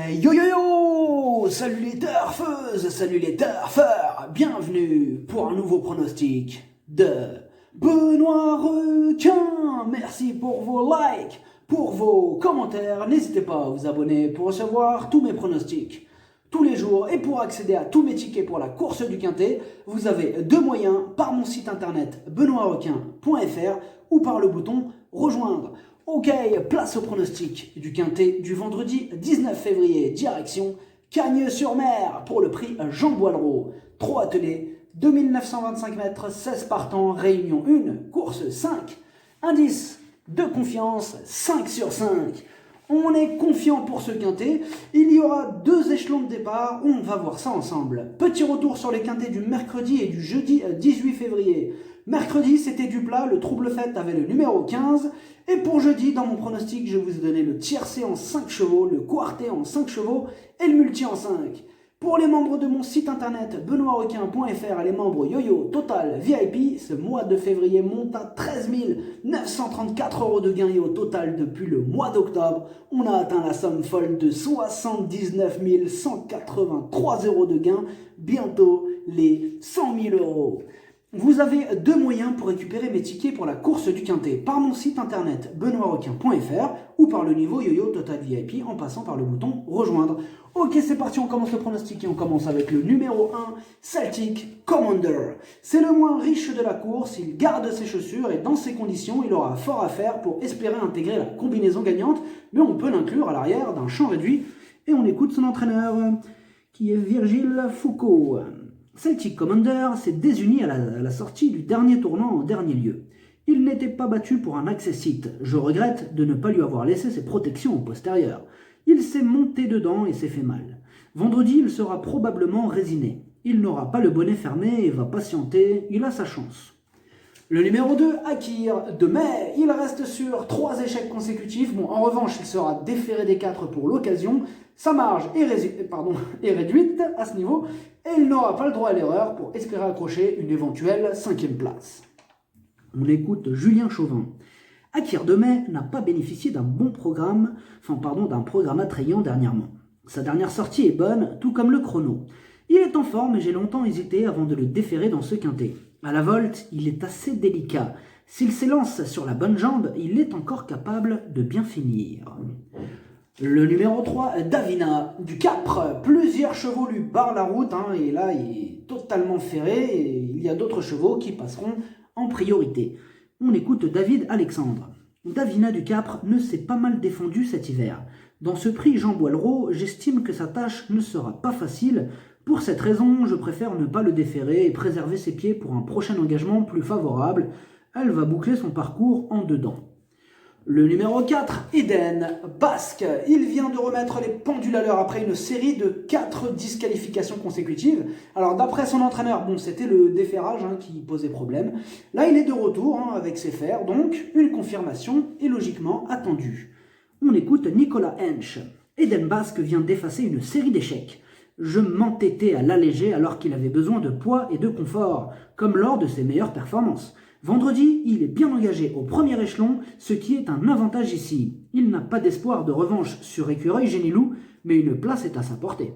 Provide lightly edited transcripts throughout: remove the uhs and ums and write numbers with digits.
Yo yo yo! Salut les turfeuses, salut les turfeurs! Bienvenue pour un nouveau pronostic de Benoît Requin! Merci pour vos likes, pour vos commentaires. N'hésitez pas à vous abonner pour recevoir tous mes pronostics tous les jours. Et pour accéder à tous mes tickets pour la course du Quintet, vous avez deux moyens, par mon site internet benoîtrequin.fr ou par le bouton rejoindre. Ok, place au pronostic du Quintet du vendredi 19 février, direction Cagnes-sur-Mer pour le prix Jean Boileau. 3 attelés, 2925 mètres, 16 partants, réunion 1, course 5. Indice de confiance, 5 sur 5. On est confiant pour ce Quintet. Il y aura 2 échelons de départ, on va voir ça ensemble. Petit retour sur les Quintets du mercredi et du jeudi 18 février. Mercredi, c'était du plat, le trouble fête avait le numéro 15. Et pour jeudi, dans mon pronostic, je vous ai donné le tiercé en 5 chevaux, le quartet en 5 chevaux et le multi en 5. Pour les membres de mon site internet benoîtrequin.fr et les membres Yo-Yo Total VIP, ce mois de février monte à 13 934 € de gain et au total depuis le mois d'octobre, on a atteint la somme folle de 79 183 € de gain, bientôt les 100 000 €. Vous avez 2 moyens pour récupérer mes tickets pour la course du Quintet, par mon site internet benoîtrequin.fr ou par le niveau Yo-Yo Total VIP en passant par le bouton rejoindre. Ok, c'est parti, on commence le pronostic et on commence avec le numéro 1, Celtic Commander. C'est le moins riche de la course, il garde ses chaussures et dans ces conditions, il aura fort à faire pour espérer intégrer la combinaison gagnante, mais on peut l'inclure à l'arrière d'un champ réduit et on écoute son entraîneur qui est Virgile Foucault. Celtic Commander s'est désuni à la sortie du dernier tournant en dernier lieu. Il n'était pas battu pour un accessite. Je regrette de ne pas lui avoir laissé ses protections au postérieur. Il s'est monté dedans et s'est fait mal. Vendredi, il sera probablement résiné. Il n'aura pas le bonnet fermé et va patienter. Il a sa chance. Le numéro 2, Akir de mai, il reste sur 3 échecs consécutifs. Bon, en revanche, il sera déféré des 4 pour l'occasion. Sa marge est réduite à ce niveau et il n'aura pas le droit à l'erreur pour espérer accrocher une éventuelle 5e place. On écoute Julien Chauvin. Akir de mai n'a pas bénéficié d'un programme attrayant dernièrement. Sa dernière sortie est bonne, tout comme le chrono. Il est en forme et j'ai longtemps hésité avant de le déférer dans ce Quintet. À la volte, il est assez délicat. S'il s'élance sur la bonne jambe, il est encore capable de bien finir. Le numéro 3, Davina, du Capre. Plusieurs chevaux lui barrent la route, et là il est totalement ferré, et il y a d'autres chevaux qui passeront en priorité. On écoute David Alexandre. Davina du Capre ne s'est pas mal défendu cet hiver. Dans ce prix Jean Boileau, j'estime que sa tâche ne sera pas facile. Pour cette raison, je préfère ne pas le déférer et préserver ses pieds pour un prochain engagement plus favorable. Elle va boucler son parcours en dedans. Le numéro 4, Eden Basque. Il vient de remettre les pendules à l'heure après une série de 4 disqualifications consécutives. Alors d'après son entraîneur, c'était le déferrage qui posait problème. Là, il est de retour avec ses fers, donc une confirmation est logiquement attendue. On écoute Nicolas Hench. Eden Basque vient d'effacer une série d'échecs. Je m'entêtais à l'alléger alors qu'il avait besoin de poids et de confort, comme lors de ses meilleures performances. Vendredi, il est bien engagé au premier échelon, ce qui est un avantage ici. Il n'a pas d'espoir de revanche sur Écureuil Génilou, mais une place est à sa portée.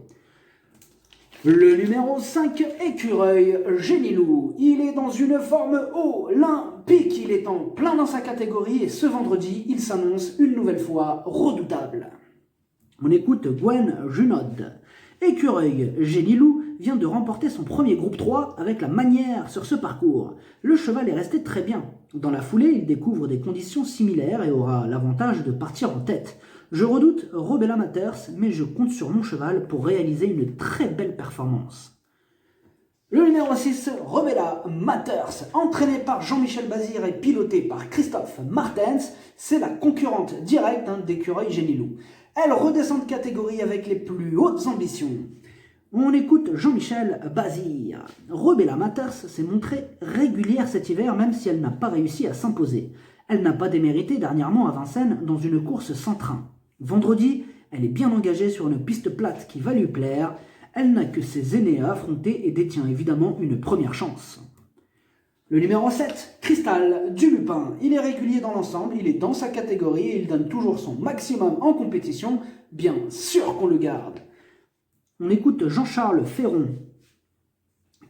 Le numéro 5, Écureuil Génilou. Il est dans une forme olympique, il est en plein dans sa catégorie et ce vendredi, il s'annonce une nouvelle fois redoutable. On écoute Gwen Junod. Écureuil Génilou vient de remporter son premier groupe 3 avec la manière sur ce parcours. Le cheval est resté très bien. Dans la foulée, il découvre des conditions similaires et aura l'avantage de partir en tête. Je redoute Robella Matters, mais je compte sur mon cheval pour réaliser une très belle performance. Le numéro 6, Robella Matters, entraîné par Jean-Michel Bazir et piloté par Christophe Martens, c'est la concurrente directe d'Écureuil Génilou. Elle redescend de catégorie avec les plus hautes ambitions. On écoute Jean-Michel Bazir. Robella Matters s'est montrée régulière cet hiver même si elle n'a pas réussi à s'imposer. Elle n'a pas démérité dernièrement à Vincennes dans une course sans train. Vendredi, elle est bien engagée sur une piste plate qui va lui plaire. Elle n'a que ses aînés à affronter et détient évidemment une première chance. Le numéro 7, Cristal du Lupin. Il est régulier dans l'ensemble, il est dans sa catégorie et il donne toujours son maximum en compétition. Bien sûr qu'on le garde. On écoute Jean-Charles Ferron.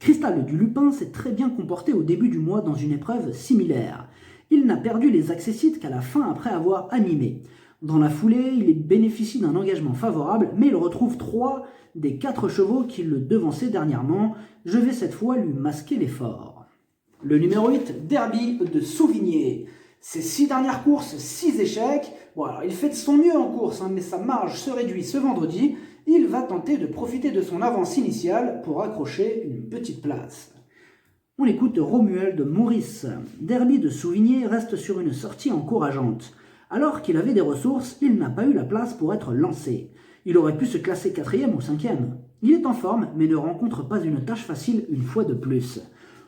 Cristal du Lupin s'est très bien comporté au début du mois dans une épreuve similaire. Il n'a perdu les accessites qu'à la fin après avoir animé. Dans la foulée, il bénéficie d'un engagement favorable, mais il retrouve 3 des 4 chevaux qui le devançaient dernièrement. Je vais cette fois lui masquer l'effort. Le numéro 8, Derby de Souvigné. Ses 6 dernières courses, 6 échecs. Bon, alors il fait de son mieux en course, mais sa marge se réduit ce vendredi. Il va tenter de profiter de son avance initiale pour accrocher une petite place. On écoute Romuald de Maurice. Derby de Souvigné reste sur une sortie encourageante. Alors qu'il avait des ressources, il n'a pas eu la place pour être lancé. Il aurait pu se classer 4e ou 5e. Il est en forme, mais ne rencontre pas une tâche facile une fois de plus.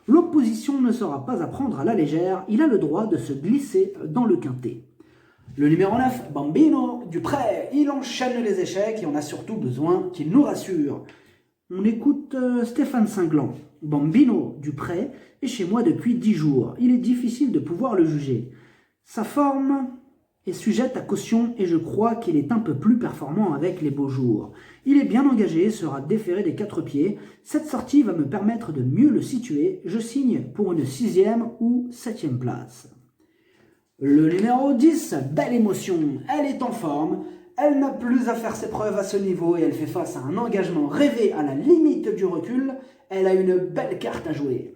L'opposition ne sera pas à prendre à la légère, il a le droit de se glisser dans le quintet. Le numéro 9, Bambino du Pré, il enchaîne les échecs et on a surtout besoin qu'il nous rassure. On écoute Stéphane Cinglant. Bambino du Pré est chez moi depuis 10 jours. Il est difficile de pouvoir le juger. Sa forme est sujette à caution et je crois qu'il est un peu plus performant avec les beaux jours. Il est bien engagé, sera déféré des 4 pieds. Cette sortie va me permettre de mieux le situer. Je signe pour une 6e ou 7e place. Le numéro 10, Belle Émotion. Elle est en forme. Elle n'a plus à faire ses preuves à ce niveau et elle fait face à un engagement rêvé à la limite du recul. Elle a une belle carte à jouer.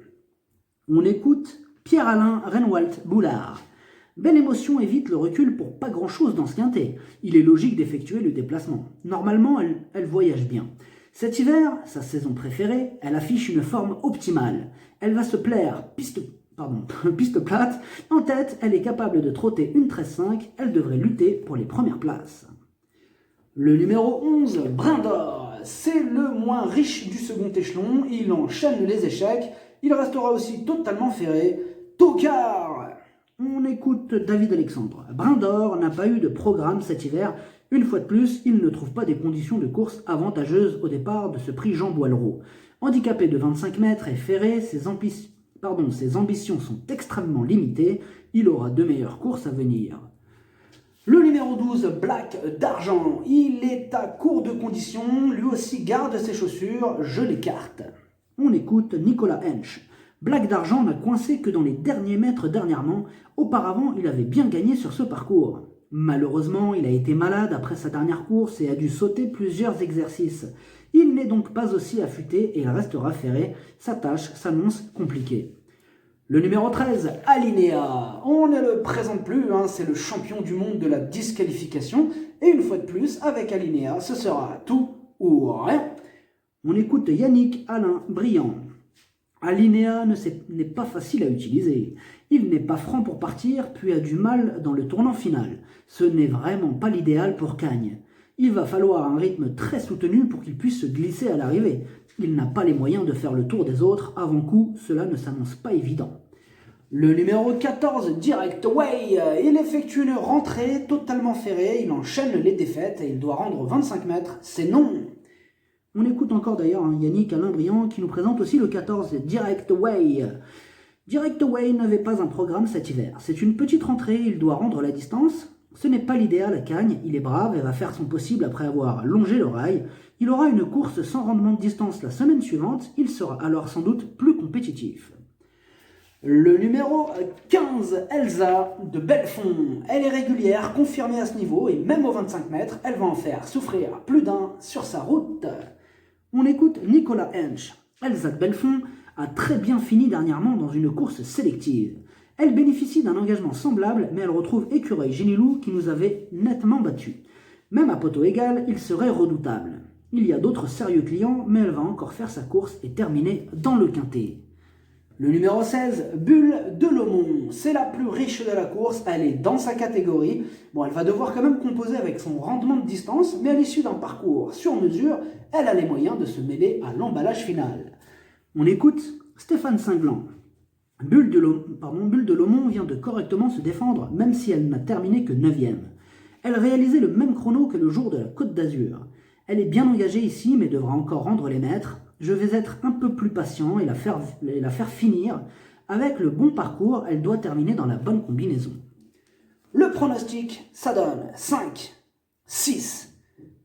On écoute Pierre-Alain Renwalt Boulard. Belle Émotion évite le recul pour pas grand-chose dans ce quintet. Il est logique d'effectuer le déplacement. Normalement, elle voyage bien. Cet hiver, sa saison préférée, elle affiche une forme optimale. Elle va se plaire piste plate. En tête, elle est capable de trotter une 13-5. Elle devrait lutter pour les premières places. Le numéro 11, Brin d'Or. C'est le moins riche du second échelon. Il enchaîne les échecs. Il restera aussi totalement ferré. Tocard. On écoute David Alexandre. Brin d'Or n'a pas eu de programme cet hiver. Une fois de plus, il ne trouve pas des conditions de course avantageuses au départ de ce prix Jean Boileau. Handicapé de 25 mètres et ferré, ses ambitions sont extrêmement limitées. Il aura de meilleures courses à venir. Le numéro 12, Black d'Argent. Il est à court de conditions. Lui aussi garde ses chaussures. Je l'écarte. On écoute Nicolas Hench. Black d'Argent n'a coincé que dans les derniers mètres dernièrement. Auparavant, il avait bien gagné sur ce parcours. Malheureusement, il a été malade après sa dernière course et a dû sauter plusieurs exercices. Il n'est donc pas aussi affûté et il restera ferré. Sa tâche s'annonce compliquée. Le numéro 13, Alinea. On ne le présente plus, c'est le champion du monde de la disqualification. Et une fois de plus, avec Alinea, ce sera tout ou rien. On écoute Yannick Alain Briand. Alinea n'est pas facile à utiliser. Il n'est pas franc pour partir, puis a du mal dans le tournant final. Ce n'est vraiment pas l'idéal pour Cagne. Il va falloir un rythme très soutenu pour qu'il puisse se glisser à l'arrivée. Il n'a pas les moyens de faire le tour des autres. Avant coup, cela ne s'annonce pas évident. Le numéro 14, Direct Way. Il effectue une rentrée totalement ferrée. Il enchaîne les défaites et il doit rendre 25 mètres. C'est non. On écoute encore d'ailleurs Yannick Alain Briand qui nous présente aussi le 14, Direct Way. Direct Way n'avait pas un programme cet hiver. C'est une petite rentrée, il doit rendre la distance. Ce n'est pas l'idéal à Cagnes, il est brave et va faire son possible après avoir longé le rail. Il aura une course sans rendement de distance la semaine suivante, il sera alors sans doute plus compétitif. Le numéro 15, Elsa de Belfond. Elle est régulière, confirmée à ce niveau et même aux 25 mètres, elle va en faire souffrir plus d'un sur sa route. On écoute Nicolas Hench. Elsa de Belfond a très bien fini dernièrement dans une course sélective. Elle bénéficie d'un engagement semblable, mais elle retrouve Écureuil Génilou qui nous avait nettement battus. Même à poteau égal, il serait redoutable. Il y a d'autres sérieux clients, mais elle va encore faire sa course et terminer dans le quintet. Le numéro 16, Bulle de Lomont. C'est la plus riche de la course, elle est dans sa catégorie. Bon, elle va devoir quand même composer avec son rendement de distance, mais à l'issue d'un parcours sur mesure, elle a les moyens de se mêler à l'emballage final. On écoute Stéphane Cinglant. Bulle de Lomont vient de correctement se défendre, même si elle n'a terminé que 9e. Elle réalisait le même chrono que le jour de la Côte d'Azur. Elle est bien engagée ici, mais devra encore rendre les mètres. Je vais être un peu plus patient et la faire finir. Avec le bon parcours, elle doit terminer dans la bonne combinaison. Le pronostic, ça donne 5, 6,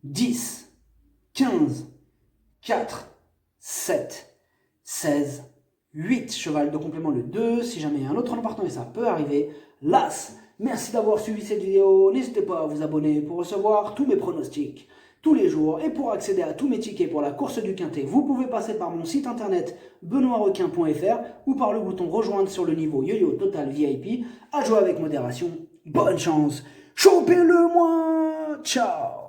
10, 15, 4, 7, 16, 8. Cheval de complément le 2, si jamais il y a un autre nom partant et ça peut arriver. L'As. Merci d'avoir suivi cette vidéo. N'hésitez pas à vous abonner pour recevoir tous mes pronostics tous les jours. Et pour accéder à tous mes tickets pour la course du Quintet, vous pouvez passer par mon site internet benoîtrequin.fr ou par le bouton rejoindre sur le niveau Yo-Yo Total VIP. À jouer avec modération. Bonne chance. Chopez-le moi. Ciao.